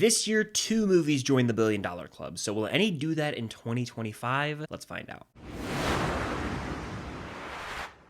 This year, 2 movies joined the $1 billion club, so will any do that in 2025? Let's find out.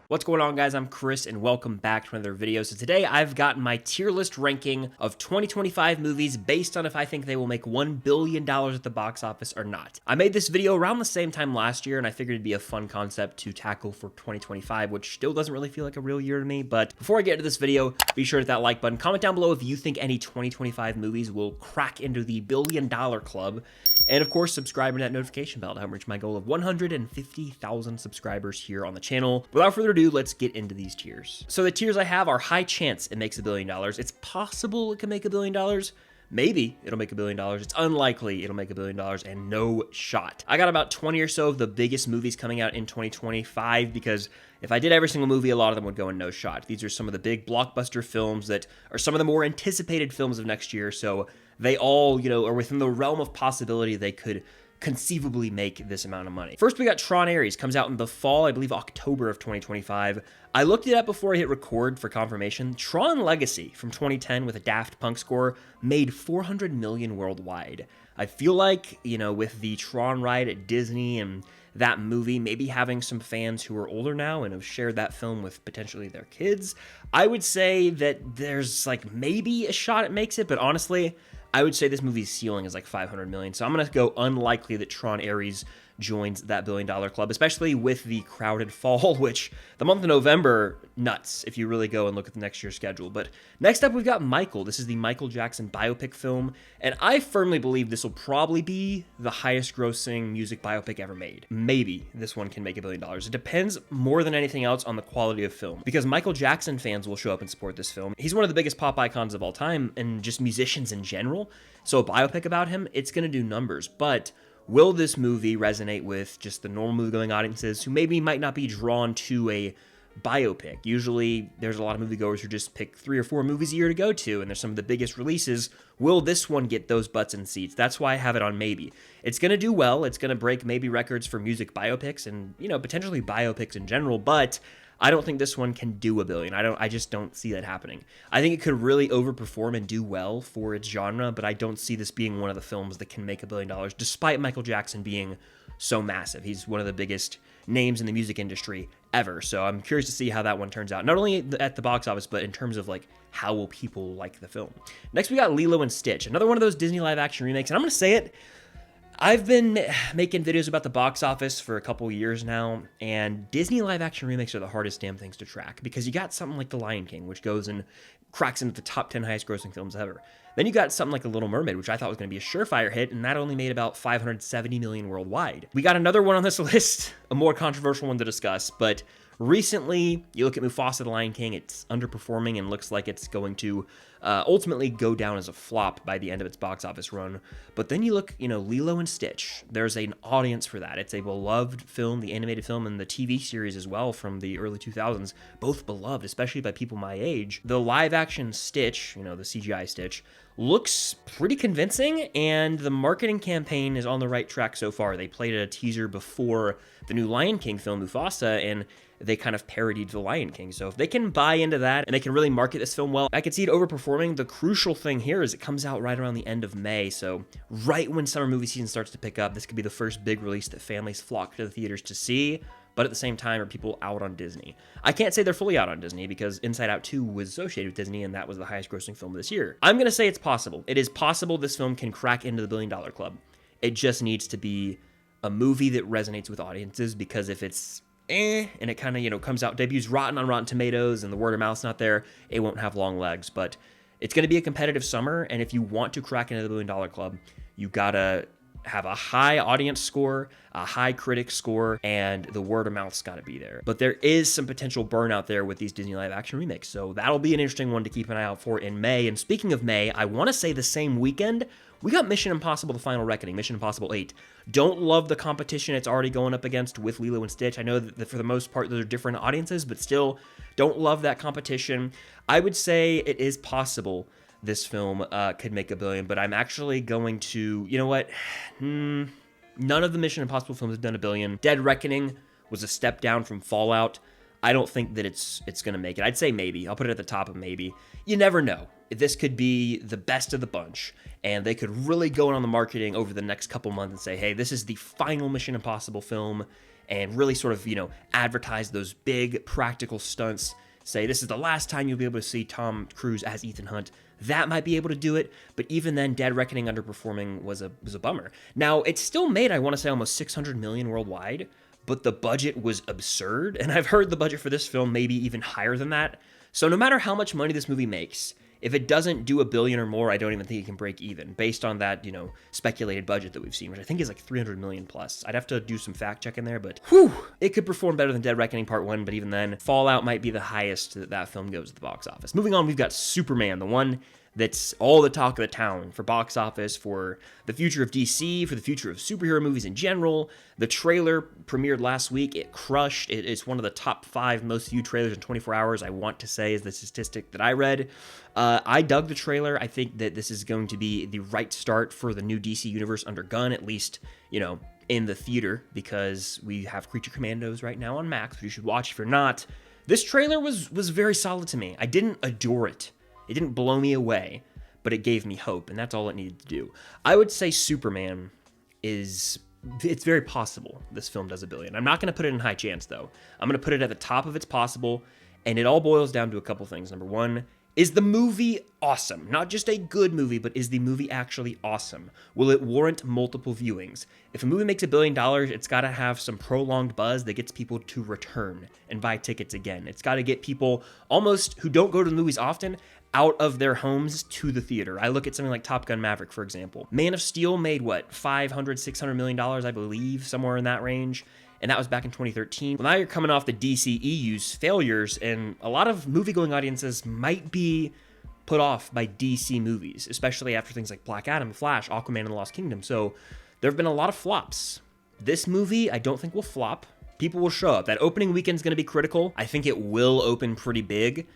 What's going on, guys? I'm Chris, and welcome back to another video. So today, I've got my tier list ranking of 2025 movies based on if I think they will make $1 billion at the box office or not. I made this video around the same time last year, and I figured it'd be a fun concept to tackle for 2025, which still doesn't really feel like a real year to me. But before I get into this video, be sure to hit that like button. Comment down below if you think any 2025 movies will crack into the $1 billion club. And of course, subscribe and that notification bell to help reach my goal of 150,000 subscribers here on the channel. Without further ado, let's get into these tiers. So the tiers I have are high chance it makes $1 billion. It's possible it can make $1 billion. Maybe it'll make $1 billion. It's unlikely it'll make $1 billion, and no shot. I got about 20 or so of the biggest movies coming out in 2025 because if I did every single movie, a lot of them would go in no shot. These are some of the big blockbuster films that are some of the more anticipated films of next year, so they all, are within the realm of possibility they could conceivably make this amount of money. First, we got Tron Ares, comes out in the fall, I believe October of 2025. I looked it up before I hit record for confirmation. Tron Legacy from 2010 with a Daft Punk score made $400 million worldwide. I feel like, with the Tron ride at Disney and that movie maybe having some fans who are older now and have shared that film with potentially their kids, I would say that there's maybe a shot it makes it, but honestly, I would say this movie's ceiling is like $500 million. So I'm going to go unlikely that Tron Ares joins that $1 billion club, especially with the crowded fall, which the month of November, nuts if you really go and look at the next year's schedule. But next up, we've got Michael. This is the Michael Jackson biopic film, and I firmly believe this will probably be the highest grossing music biopic ever made. Maybe this one can make $1 billion. It depends more than anything else on the quality of film, because Michael Jackson fans will show up and support this film. He's one of the biggest pop icons of all time, and just musicians in general. So a biopic about him, it's going to do numbers, but will this movie resonate with just the normal movie-going audiences who maybe might not be drawn to a biopic? Usually, there's a lot of moviegoers who just pick 3 or 4 movies a year to go to, and there's some of the biggest releases. Will this one get those butts in seats? That's why I have it on maybe. It's going to do well. It's going to break maybe records for music biopics and, potentially biopics in general, but I don't think this one can do $1 billion. I just don't see that happening. I think it could really overperform and do well for its genre, but I don't see this being one of the films that can make $1 billion, despite Michael Jackson being so massive. He's one of the biggest names in the music industry ever, so I'm curious to see how that one turns out. Not only at the box office, but in terms of how will people like the film. Next, we got Lilo and Stitch, another one of those Disney live-action remakes, and I'm going to say it, I've been making videos about the box office for a couple years now, and Disney live-action remakes are the hardest damn things to track, because you got something like The Lion King, which goes and cracks into the top 10 highest-grossing films ever. Then you got something like The Little Mermaid, which I thought was going to be a surefire hit, and that only made about $570 million worldwide. We got another one on this list, a more controversial one to discuss, but recently, you look at MUFASA, The Lion King, it's underperforming and looks like it's going to ultimately go down as a flop by the end of its box office run. But then you look, Lilo and Stitch, there's an audience for that. It's a beloved film, the animated film and the TV series as well from the early 2000s, both beloved, especially by people my age. The live action Stitch, the CGI Stitch, looks pretty convincing, and the marketing campaign is on the right track so far. They played a teaser before the new Lion King film, MUFASA, and they kind of parodied The Lion King. So if they can buy into that and they can really market this film well, I could see it overperforming. The crucial thing here is it comes out right around the end of May. So right when summer movie season starts to pick up, this could be the first big release that families flock to the theaters to see. But at the same time, are people out on Disney? I can't say they're fully out on Disney because Inside Out 2 was associated with Disney, and that was the highest grossing film of this year. I'm going to say it's possible. It is possible this film can crack into the $1 billion club. It just needs to be a movie that resonates with audiences, because if it's and it kind of, comes out, debuts rotten on Rotten Tomatoes, and the word of mouth's not there, it won't have long legs. But it's going to be a competitive summer, and if you want to crack into the $1 billion club, you gotta have a high audience score, a high critic score, and the word of mouth's got to be there. But there is some potential burnout there with these Disney live action remakes, so that'll be an interesting one to keep an eye out for in May. And speaking of May, I want to say the same weekend, we got Mission Impossible: The Final Reckoning, Mission Impossible 8. Don't love the competition it's already going up against with Lilo and Stitch. I know that for the most part, those are different audiences, but still, don't love that competition. I would say it is possible this film could make $1 billion, but I'm actually going to, none of the Mission Impossible films have done $1 billion. Dead Reckoning was a step down from Fallout. I don't think that it's going to make it. I'd say maybe. I'll put it at the top of maybe. You never know. this could be the best of the bunch, and they could really go on the marketing over the next couple months and say, hey, this is the final Mission Impossible film, and really sort of, advertise those big practical stunts, say this is the last time you'll be able to see Tom Cruise as Ethan Hunt. That might be able to do it, but even then, Dead Reckoning underperforming was a bummer. Now, it still made, I want to say, almost $600 million worldwide, but the budget was absurd, and I've heard the budget for this film maybe even higher than that. So no matter how much money this movie makes, if it doesn't do $1 billion or more, I don't even think it can break even, based on that, speculated budget that we've seen, which I think is like $300 million plus. I'd have to do some fact checking there, but whew, it could perform better than Dead Reckoning Part 1, but even then, Fallout might be the highest that film goes at the box office. Moving on, we've got Superman, the one that's all the talk of the town for box office, for the future of DC, for the future of superhero movies in general. The trailer premiered last week. It crushed. It's one of the top 5 most viewed trailers in 24 hours, I want to say, is the statistic that I read. I dug the trailer. I think that this is going to be the right start for the new DC universe under Gunn, at least, in the theater, because we have Creature Commandos right now on Max, which you should watch if you're not. This trailer was very solid to me. I didn't adore it. It didn't blow me away, but it gave me hope, and that's all it needed to do. I would say Superman it's very possible this film does $1 billion. I'm not going to put it in high chance, though. I'm going to put it at the top of its possible, and it all boils down to a couple things. Number one, is the movie awesome? Not just a good movie, but is the movie actually awesome? Will it warrant multiple viewings? If a movie makes $1 billion, it's got to have some prolonged buzz that gets people to return and buy tickets again. It's got to get people almost who don't go to the movies often out of their homes to the theater. I look at something like Top Gun Maverick, for example. Man of Steel made, $500-600 million, I believe, somewhere in that range. And that was back in 2013. Well, now you're coming off the DCEU's failures, and a lot of movie-going audiences might be put off by DC movies, especially after things like Black Adam, Flash, Aquaman, and the Lost Kingdom. So there have been a lot of flops. This movie, I don't think will flop. People will show up. That opening weekend's going to be critical. I think it will open pretty big.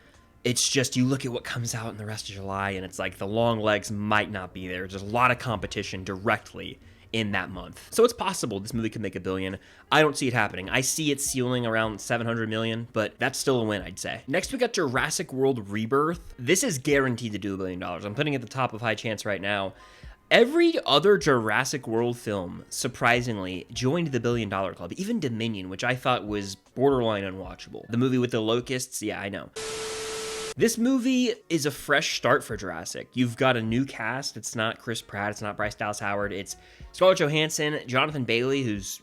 It's just, you look at what comes out in the rest of July, and it's like the long legs might not be there. There's a lot of competition directly in that month. So it's possible this movie could make $1 billion. I don't see it happening. I see it ceiling around $700 million, but that's still a win, I'd say. Next, we got Jurassic World Rebirth. This is guaranteed to do $1 billion. I'm putting it at the top of high chance right now. Every other Jurassic World film, surprisingly, joined the $1 billion club. Even Dominion, which I thought was borderline unwatchable. The movie with the locusts, yeah, I know. This movie is a fresh start for Jurassic. You've got a new cast. It's not Chris Pratt. It's not Bryce Dallas Howard. It's Scarlett Johansson, Jonathan Bailey, who's,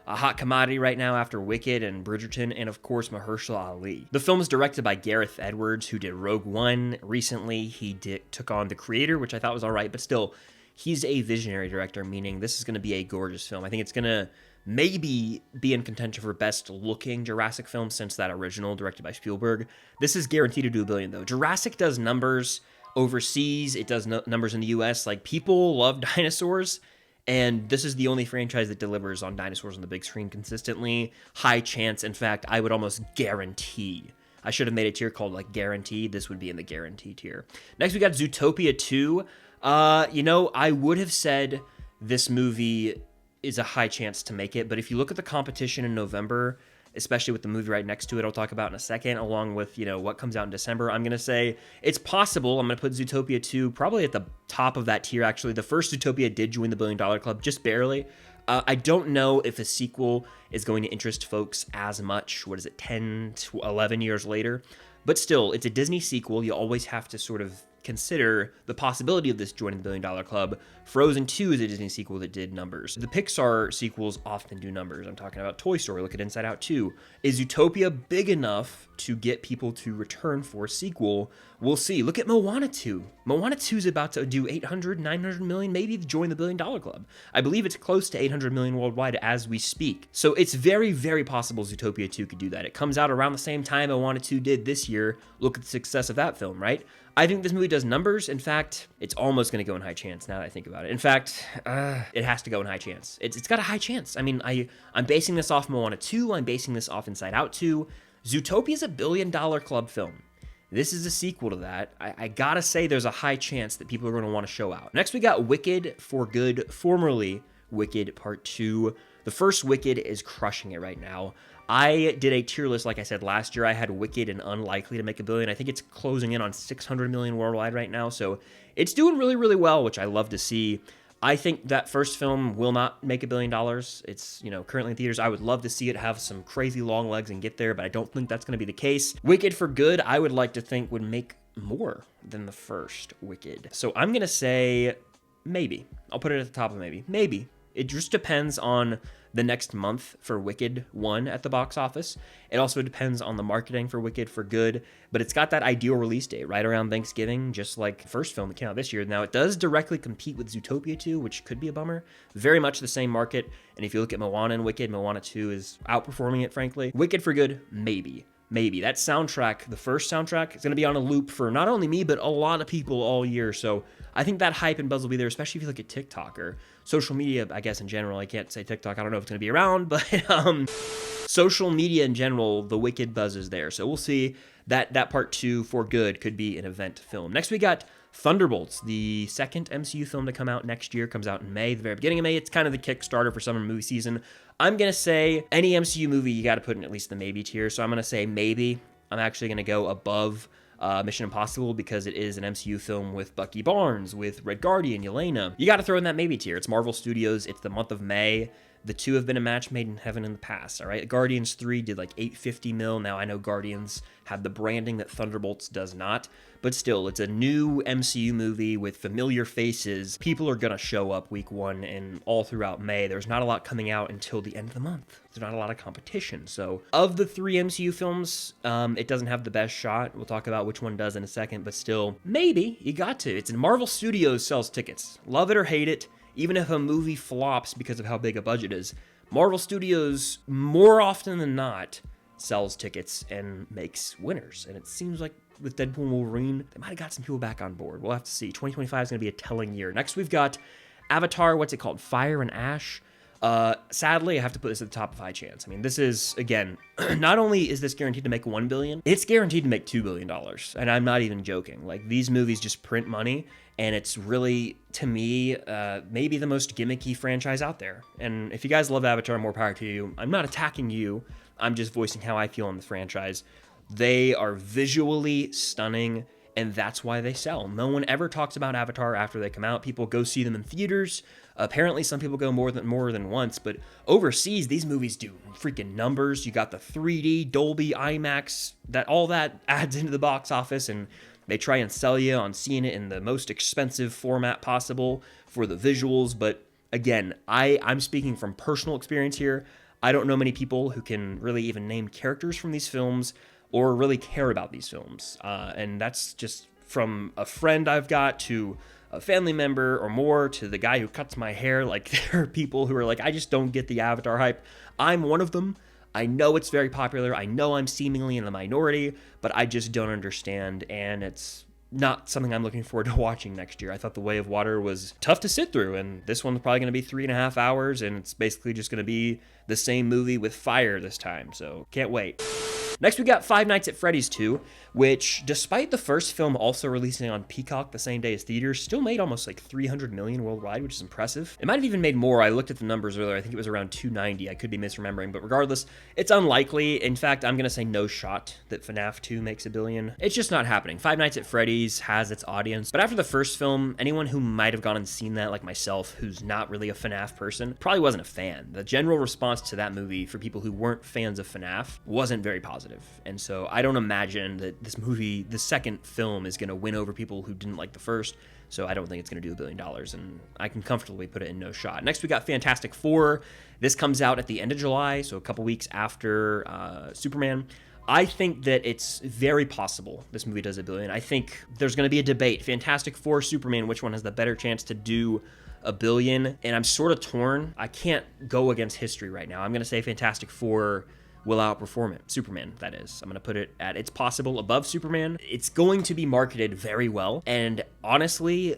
a hot commodity right now after Wicked and Bridgerton, and of course, Mahershala Ali. The film is directed by Gareth Edwards, who did Rogue One recently. He took on The Creator, which I thought was all right, but still, he's a visionary director, meaning this is going to be a gorgeous film. I think it's going to maybe be in contention for best looking Jurassic film since that original directed by Spielberg. This is guaranteed to do $1 billion, though. Jurassic does numbers overseas. It does numbers in the US. Like, people love dinosaurs, and this is the only franchise that delivers on dinosaurs on the big screen consistently. High chance. In fact, I would almost guarantee. I should have made a tier called like guaranteed. This would be in the guarantee tier. Next, we got Zootopia 2. I would have said this movie is a high chance to make it, but if you look at the competition in November, especially with the movie right next to it I'll talk about in a second, along with, what comes out in December, I'm going to say it's possible. I'm going to put Zootopia 2 probably at the top of that tier, actually. The first Zootopia did join the $1 billion club, just barely. I don't know if a sequel is going to interest folks as much, 10 to 11 years later, but still, it's a Disney sequel. You always have to sort of consider the possibility of this joining the $1 billion club. Frozen 2 is a Disney sequel that did numbers. The Pixar sequels often do numbers. I'm talking about Toy Story. Look at Inside Out 2. Is Zootopia big enough to get people to return for a sequel? We'll see. Look at Moana 2. Moana 2 is about to do 800, 900 million, maybe join the $1 billion club. I believe it's close to 800 million worldwide as we speak. So it's very, very possible Zootopia 2 could do that. It comes out around the same time Moana 2 did this year. Look at the success of that film, right? I think this movie does numbers. In fact, it's almost going to go in high chance now that I think about it. In fact, it has to go in high chance. It's got a high chance. I mean, I'm basing this off Moana 2. I'm basing this off Inside Out 2. Zootopia is a $1 billion club film. This is a sequel to that. I gotta say there's a high chance that people are going to want to show out. Next, we got Wicked for Good, formerly Wicked Part 2. The first Wicked is crushing it right now. I did a tier list, like I said, last year. I had Wicked and Unlikely to make $1 billion. I think it's closing in on 600 million worldwide right now, so it's doing really, really well, which I love to see. I think that first film will not make $1 billion. It's, currently in theaters. I would love to see it have some crazy long legs and get there, but I don't think that's going to be the case. Wicked for Good, I would like to think would make more than the first Wicked. So I'm going to say maybe. I'll put it at the top of maybe. Maybe. It just depends on the next month for Wicked 1 at the box office. It also depends on the marketing for Wicked for Good, but it's got that ideal release date right around Thanksgiving, just like the first film that came out this year. Now, it does directly compete with Zootopia 2, which could be a bummer. Very much the same market, and if you look at Moana and Wicked, Moana 2 is outperforming it, frankly. Wicked for Good, maybe. Maybe. That soundtrack, the first soundtrack, is going to be on a loop for not only me, but a lot of people all year. So I think that hype and buzz will be there, especially if you look at TikTok or social media, I guess, in general. I can't say TikTok. I don't know if it's going to be around, but social media in general, the Wicked buzz is there. So we'll see. That part 2 for Good could be an event film. Next, we got Thunderbolts, the second MCU film to come out next year. Comes out in May, the very beginning of May. It's kind of the Kickstarter for summer movie season. I'm going to say any MCU movie, you got to put in at least the maybe tier. So I'm going to say maybe. I'm actually going to go above Mission Impossible because it is an MCU film with Bucky Barnes, with Red Guardian, Yelena. You got to throw in that maybe tier. It's Marvel Studios. It's the month of May. The two have been a match made in heaven in the past, all right? Guardians 3 did like 850 mil. Now, I know Guardians have the branding that Thunderbolts does not, but still, it's a new MCU movie with familiar faces. People are going to show up week 1 and all throughout May. There's not a lot coming out until the end of the month. There's not a lot of competition. So, of the 3 MCU films, it doesn't have the best shot. We'll talk about which one does in a second, but still, maybe you got to. It's in Marvel Studios sells tickets. Love it or hate it. Even if a movie flops because of how big a budget is, Marvel Studios, more often than not, sells tickets and makes winners. And it seems like with Deadpool and Wolverine, they might have got some people back on board. We'll have to see. 2025 is going to be a telling year. Next, we've got Avatar, what's it called? Fire and Ash. Sadly, I have to put this at the top of high chance. I mean, this is, again, not only is this guaranteed to make $1 billion, it's guaranteed to make $2 billion. And I'm not even joking. Like, these movies just print money, and it's really, to me, maybe the most gimmicky franchise out there. And if you guys love Avatar, more power to you. I'm not attacking you. I'm just voicing how I feel on the franchise. They are visually stunning, and that's why they sell. No one ever talks about Avatar after they come out. People go see them in theaters. Apparently, some people go more than once, but overseas, these movies do freaking numbers. You got the 3D, Dolby, IMAX, all that adds into the box office, and they try and sell you on seeing it in the most expensive format possible for the visuals. But again, I'm speaking from personal experience here. I don't know many people who can really even name characters from these films or really care about these films. And that's just from a friend I've got to a family member or more to the guy who cuts my hair. Like, there are people who are like, I just don't get the Avatar hype. I'm one of them. I know it's very popular. I know I'm seemingly in the minority, but I just don't understand. And it's not something I'm looking forward to watching next year. I thought The Way of Water was tough to sit through, and this one's probably going to be 3.5 hours, and it's basically just going to be the same movie with fire this time. So can't wait. Next, we got Five Nights at Freddy's 2, which, despite the first film also releasing on Peacock the same day as theaters, still made almost like $300 million worldwide, which is impressive. It might have even made more. I looked at the numbers earlier. I think it was around 290. I could be misremembering, but regardless, it's unlikely. In fact, I'm going to say no shot that FNAF 2 makes $1 billion. It's just not happening. Five Nights at Freddy's has its audience, but after the first film, anyone who might have gone and seen that, like myself, who's not really a FNAF person, probably wasn't a fan. The general response to that movie for people who weren't fans of FNAF wasn't very positive. And so I don't imagine that this movie, the second film, is going to win over people who didn't like the first. So I don't think it's going to do $1 billion, and I can comfortably put it in no shot. Next, we got Fantastic Four. This comes out at the end of July, so a couple weeks after Superman. I think that it's very possible this movie does $1 billion. I think there's going to be a debate. Fantastic Four, Superman, which one has the better chance to do $1 billion? And I'm sort of torn. I can't go against history right now. I'm going to say Fantastic Four will outperform it. Superman, that is. I'm going to put it at it's possible above Superman. It's going to be marketed very well. And honestly,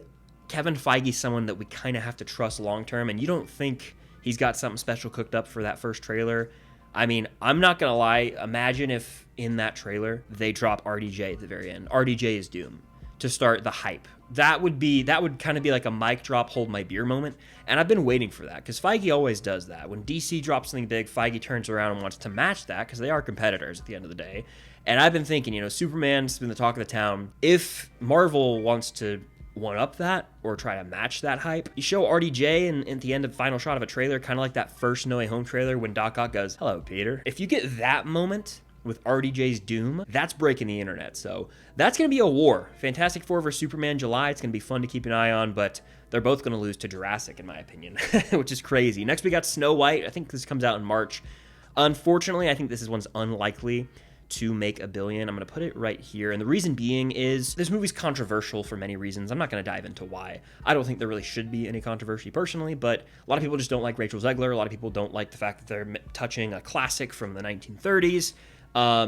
Kevin Feige's someone that we kind of have to trust long-term. And you don't think he's got something special cooked up for that first trailer? I mean, I'm not going to lie. Imagine if in that trailer they drop RDJ at the very end. RDJ is Doom to start the hype that would kind of be like a mic drop, hold my beer moment. And I've been waiting for that because Feige always does that. When DC drops something big, Feige turns around and wants to match that because they are competitors at the end of the day. And I've been thinking, you know, Superman's been the talk of the town. If Marvel wants to one-up that or try to match that hype, you show RDJ and at the end of final shot of a trailer, kind of like that first No Way Home trailer when Doc Ock goes, "Hello, Peter." If you get that moment with RDJ's Doom, that's breaking the internet. So that's going to be a war. Fantastic Four versus Superman July. It's going to be fun to keep an eye on, but they're both going to lose to Jurassic, in my opinion, which is crazy. Next, we got Snow White. I think this comes out in March. Unfortunately, I think this one's unlikely to make $1 billion. I'm going to put it right here. And the reason being is this movie's controversial for many reasons. I'm not going to dive into why. I don't think there really should be any controversy personally, but a lot of people just don't like Rachel Zegler. A lot of people don't like the fact that they're touching a classic from the 1930s.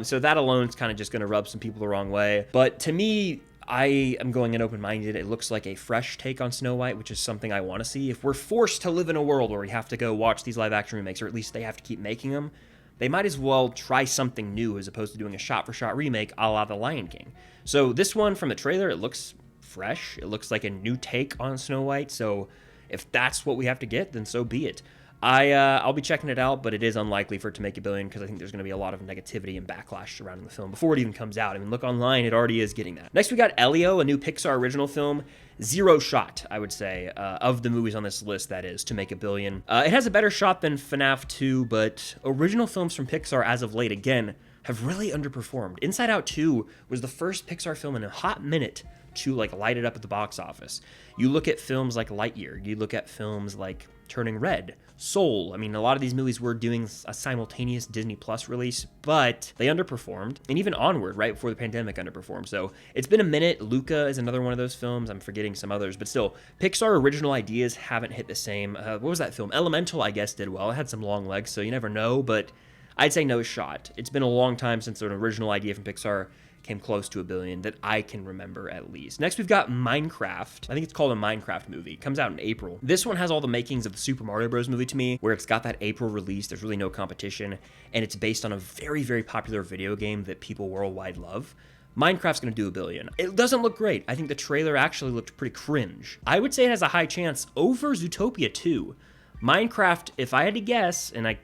So that alone is kind of just going to rub some people the wrong way. But to me, I am going in open-minded. It looks like a fresh take on Snow White, which is something I want to see. If we're forced to live in a world where we have to go watch these live-action remakes, or at least they have to keep making them, they might as well try something new as opposed to doing a shot-for-shot remake a la The Lion King. So this one from the trailer, it looks fresh. It looks like a new take on Snow White. So if that's what we have to get, then so be it. I'll be checking it out, but it is unlikely for it to make $1 billion because I think there's going to be a lot of negativity and backlash surrounding the film before it even comes out. I mean, look online, it already is getting that. Next, we got Elio, a new Pixar original film. Zero shot, I would say, of the movies on this list, that is, to make $1 billion. It has a better shot than FNAF 2, but original films from Pixar as of late, again, have really underperformed. Inside Out 2 was the first Pixar film in a hot minute to like light it up at the box office. You look at films like Lightyear, you look at films like Turning Red, Soul. I mean, a lot of these movies were doing a simultaneous Disney Plus release, but they underperformed. And even Onward, right before the pandemic, underperformed. So it's been a minute. Luca is another one of those films. I'm forgetting some others, but still, Pixar original ideas haven't hit the same. What was that film? Elemental, I guess, did well. It had some long legs, so you never know, but I'd say no shot. It's been a long time since an original idea from Pixar came close to $1 billion that I can remember at least. Next, we've got Minecraft. I think it's called a Minecraft movie. It comes out in April. This one has all the makings of the Super Mario Bros. Movie to me, where it's got that April release. There's really no competition, and it's based on a very, very popular video game that people worldwide love. Minecraft's going to do $1 billion. It doesn't look great. I think the trailer actually looked pretty cringe. I would say it has a high chance over Zootopia 2. Minecraft, if I had to guess, and I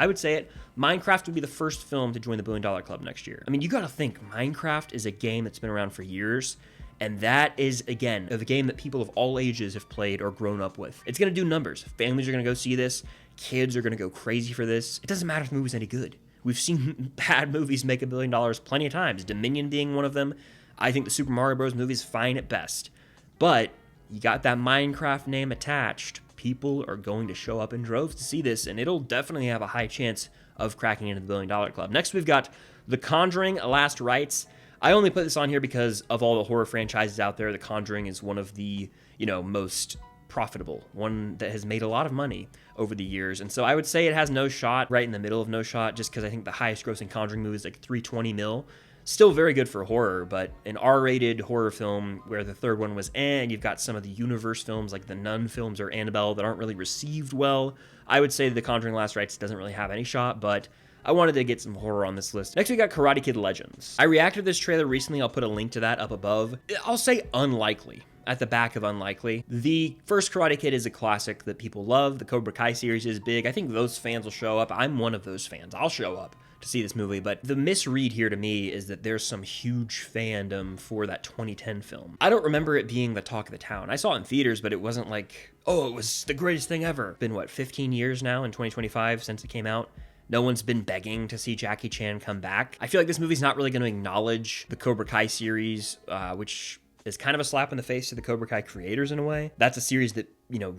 would say it, Minecraft would be the first film to join the $1 billion club next year. I mean, you gotta think, Minecraft is a game that's been around for years, and that is, again, a game that people of all ages have played or grown up with. It's gonna do numbers. Families are gonna go see this. Kids are gonna go crazy for this. It doesn't matter if the movie's any good. We've seen bad movies make $1 billion plenty of times, Dominion being one of them. I think the Super Mario Bros. Movie is fine at best. But you got that Minecraft name attached. People are going to show up in droves to see this, and it'll definitely have a high chance of cracking into the $1 billion club. Next, we've got The Conjuring: Last Rites. I only put this on here because of all the horror franchises out there. The Conjuring is one of the, most profitable, one that has made a lot of money over the years. And so I would say it has no shot, right in the middle of no shot, just because I think the highest grossing Conjuring movie is like $320 million. Still very good for horror, but an R-rated horror film where the third one was and you've got some of the universe films like the Nun films or Annabelle that aren't really received well. I would say The Conjuring: Last Rites doesn't really have any shot, but I wanted to get some horror on this list. Next, we got Karate Kid Legends. I reacted to this trailer recently. I'll put a link to that up above. I'll say unlikely. At the back of unlikely. The first Karate Kid is a classic that people love. The Cobra Kai series is big. I think those fans will show up. I'm one of those fans. I'll show up to see this movie, but the misread here to me is that there's some huge fandom for that 2010 film. I don't remember it being the talk of the town. I saw it in theaters, but it wasn't like, oh, it was the greatest thing ever. Been 15 years now in 2025 since it came out. No one's been begging to see Jackie Chan come back. I feel like this movie's not really going to acknowledge the Cobra Kai series, which is kind of a slap in the face to the Cobra Kai creators in a way. That's a series that,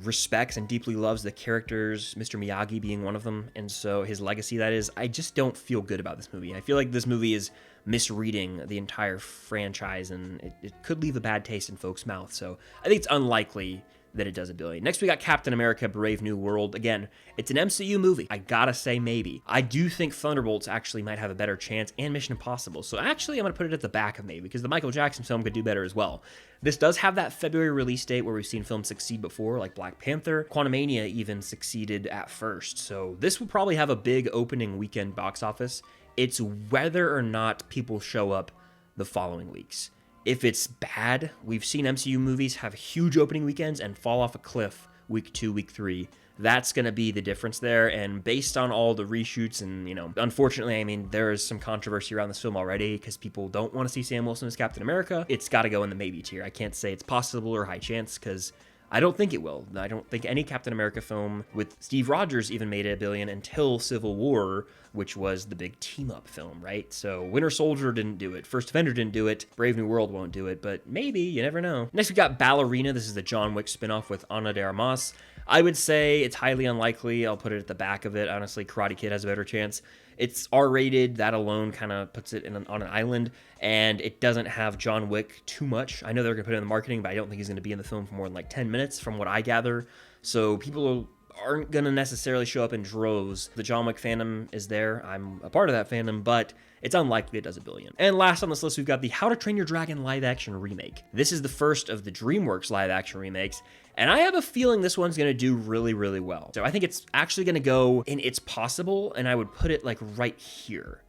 respects and deeply loves the characters, Mr. Miyagi being one of them, and so his legacy, that is. I just don't feel good about this movie. I feel like this movie is misreading the entire franchise, and it could leave a bad taste in folks' mouths, so I think it's unlikely that it does $1 billion. Next, we got Captain America: Brave New World. Again, it's an MCU movie. I gotta say maybe. I do think Thunderbolts actually might have a better chance, and Mission Impossible. So actually, I'm gonna put it at the back of maybe, because the Michael Jackson film could do better as well. This does have that February release date where we've seen films succeed before, like Black Panther. Quantumania even succeeded at first. So this will probably have a big opening weekend box office. It's whether or not people show up the following weeks. if it's bad, we've seen MCU movies have huge opening weekends and fall off a cliff week 2, week 3. That's going to be the difference there. And based on all the reshoots and, unfortunately, I mean, there is some controversy around this film already because people don't want to see Sam Wilson as Captain America. It's got to go in the maybe tier. I can't say it's possible or high chance because I don't think it will. I don't think any Captain America film with Steve Rogers even made $1 billion until Civil War, which was the big team-up film, right? So Winter Soldier didn't do it. First Avenger didn't do it. Brave New World won't do it, but maybe. You never know. Next, we got Ballerina. This is the John Wick spinoff with Ana de Armas. I would say it's highly unlikely. I'll put it at the back of it. Honestly, Karate Kid has a better chance. It's R-rated. That alone kind of puts it on an island, and it doesn't have John Wick too much. I know they're going to put it in the marketing, but I don't think he's going to be in the film for more than like 10 minutes from what I gather. So people aren't going to necessarily show up in droves. The John Wick fandom is there. I'm a part of that fandom, but it's unlikely it does $1 billion. And last on this list, we've got the How to Train Your Dragon live-action remake. This is the first of the DreamWorks live-action remakes, and I have a feeling this one's gonna do really, really well. So I think it's actually gonna go in It's Possible, and I would put it like right here.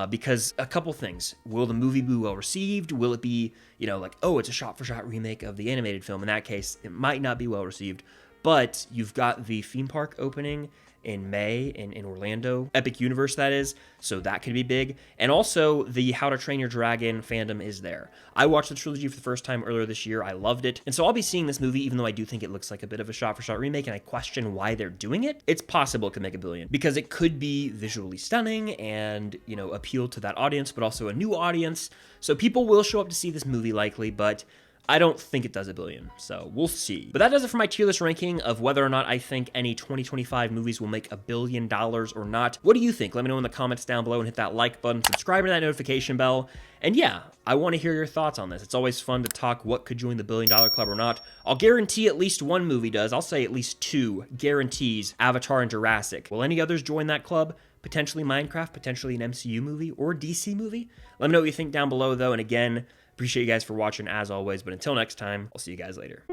Because a couple things. Will the movie be well received? Will it be, like, oh, it's a shot-for-shot remake of the animated film? In that case, it might not be well received. But you've got the theme park opening in May in Orlando, Epic Universe that is, so that could be big. And also the How to Train Your Dragon fandom is there. I watched the trilogy for the first time earlier this year. I loved it. And so I'll be seeing this movie, even though I do think it looks like a bit of a shot-for-shot remake and I question why they're doing it. It's possible it could make $1 billion because it could be visually stunning and, appeal to that audience, but also a new audience. So people will show up to see this movie likely, but I don't think it does $1 billion, so we'll see. But that does it for my tier list ranking of whether or not I think any 2025 movies will make $1 billion or not. What do you think? Let me know in the comments down below and hit that like button, subscribe to that notification bell. And yeah, I want to hear your thoughts on this. It's always fun to talk what could join the $1 billion club or not. I'll guarantee at least one movie does. I'll say at least 2 guarantees, Avatar and Jurassic. Will any others join that club? Potentially Minecraft, potentially an MCU movie or DC movie? Let me know what you think down below though, and again, appreciate you guys for watching as always, but until next time, I'll see you guys later.